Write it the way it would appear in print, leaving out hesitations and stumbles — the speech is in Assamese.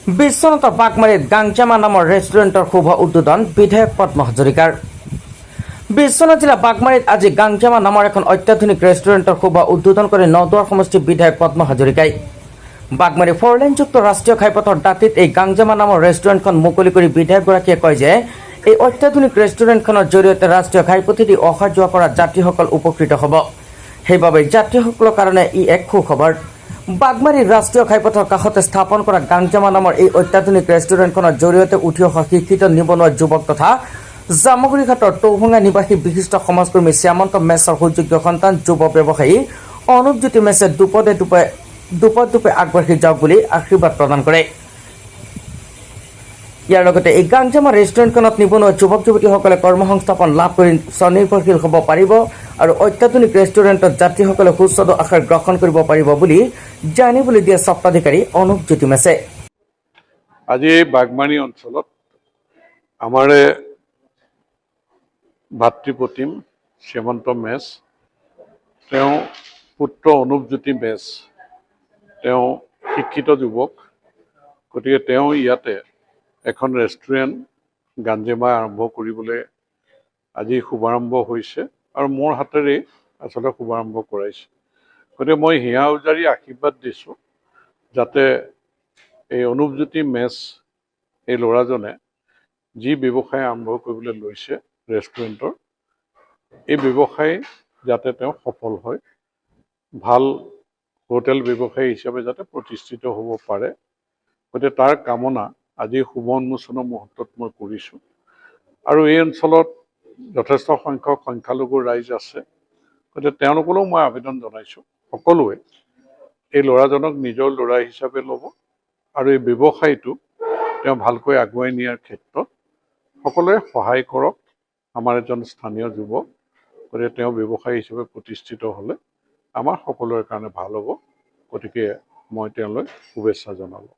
বিশ্বনাথৰ বাগমাৰীত গাংচামা নামৰ ৰেষ্টুৰেণ্টৰ শুভ উদ্বোধন বিধায়ক পদ্ম হাজৰিকাৰ। বিশ্বনাথ জিলা বাগমাৰীত আজি গাংচামা নামৰ এখন অত্যাধুনিক ৰেষ্টুৰেণ্টৰ শুভ উদ্বোধন কৰে নদুৱাৰ সমষ্টিৰ বিধায়ক পদ্ম হাজৰিকাই। বাগমাৰী ফৰলেনযুক্ত ৰাষ্ট্ৰীয় ঘাইপথৰ দাঁতিত এই গাংচামা নামৰ ৰেষ্টুৰেণ্টখন মুকলি কৰি বিধায়কগৰাকীয়ে কয় যে এই অত্যাধুনিক ৰেষ্টুৰেণ্টখনৰ জৰিয়তে ৰাষ্ট্ৰীয় ঘাইপথেদি অহা যোৱা কৰা যাত্ৰীসকল উপকৃত হ'ব। সেইবাবে যাত্ৰীসকলৰ কাৰণে ই এক সুখবৰ। বাগমাৰীৰ ৰাষ্ট্ৰীয় ঘাইপথৰ কাষতে স্থাপন কৰা গাংচামা নামৰ এই অত্যাধুনিক ৰেষ্টুৰেণ্টখনৰ জৰিয়তে উঠি অহা শিক্ষিত নিবনুৱা যুৱক তথা জামুগুৰিঘাটৰ টৌভঙা নিবাসী বিশিষ্ট সমাজকৰ্মী শ্যামন্ত মেছৰ সুযোগ্য সন্তান যুৱ ব্যৱসায়ী অনুপজ্যোতি মেছে দুপদে আগবাঢ়ি যাওক বুলি আশীৰ্বাদ প্ৰদান কৰে। ইয়াৰ লগতে এই গাংচামা ৰেষ্টুৰেণ্টখনত নিবনুৱা যুৱক যুৱতীসকলে কৰ্মসংস্থাপন লাভ কৰি স্বনিৰ্ভৰশীল হ'ব পাৰিব আৰু অত্যাধুনিক ৰেষ্টুৰেণ্টত যাত্ৰীসকলে সুস্বাদু আহাৰ গ্ৰহণ কৰিব পাৰিব বুলি জানিবলৈ দিয়ে স্বত্বাধিকাৰী অনুপজ্যোতি মেছে। আজি এই বাগমাৰী অঞ্চলত আমাৰে ভাতৃপ্ৰতিম শ্যামন্ত মেছ, তেওঁ পুত্ৰ অনুপজ্যোতি মেছ, তেওঁ শিক্ষিত যুৱক। গতিকে তেওঁ ইয়াতে এখন ৰেষ্টুৰেণ্ট গাঞ্জেমা আৰম্ভ কৰিবলৈ আজি শুভাৰম্ভ হৈছে আৰু মোৰ হাতেৰে আচলতে শুভাৰম্ভ কৰাইছে। গতিকে মই হিয়া উজাৰি আশীৰ্বাদ দিছোঁ যাতে এই অনুপজ্যোতি মেছ এই ল'ৰাজনে যি ব্যৱসায় আৰম্ভ কৰিবলৈ লৈছে ৰেষ্টুৰেণ্টৰ, এই ব্যৱসায় যাতে তেওঁ সফল হয়, ভাল হোটেল ব্যৱসায়ী হিচাপে যাতে প্ৰতিষ্ঠিত হ'ব পাৰে। গতিকে তাৰ কামনা আজি শুভ উন্মোচনৰ মুহূৰ্তত মই কৰিছোঁ। আৰু এই অঞ্চলত যথেষ্ট সংখ্যক সংখ্যালঘু ৰাইজ আছে। গতিকে তেওঁলোকলৈও মই আবেদন জনাইছোঁ, সকলোৱে এই ল'ৰাজনক নিজৰ ল'ৰা হিচাপে ল'ব আৰু এই ব্যৱসায়টো তেওঁ ভালকৈ আগুৱাই নিয়াৰ ক্ষেত্ৰত সকলোৱে সহায় কৰক। আমাৰ এজন স্থানীয় যুৱক, গতিকে তেওঁ ব্যৱসায়ী হিচাপে প্ৰতিষ্ঠিত হ'লে আমাৰ সকলোৰে কাৰণে ভাল হ'ব। গতিকে মই তেওঁলৈ শুভেচ্ছা জনালোঁ।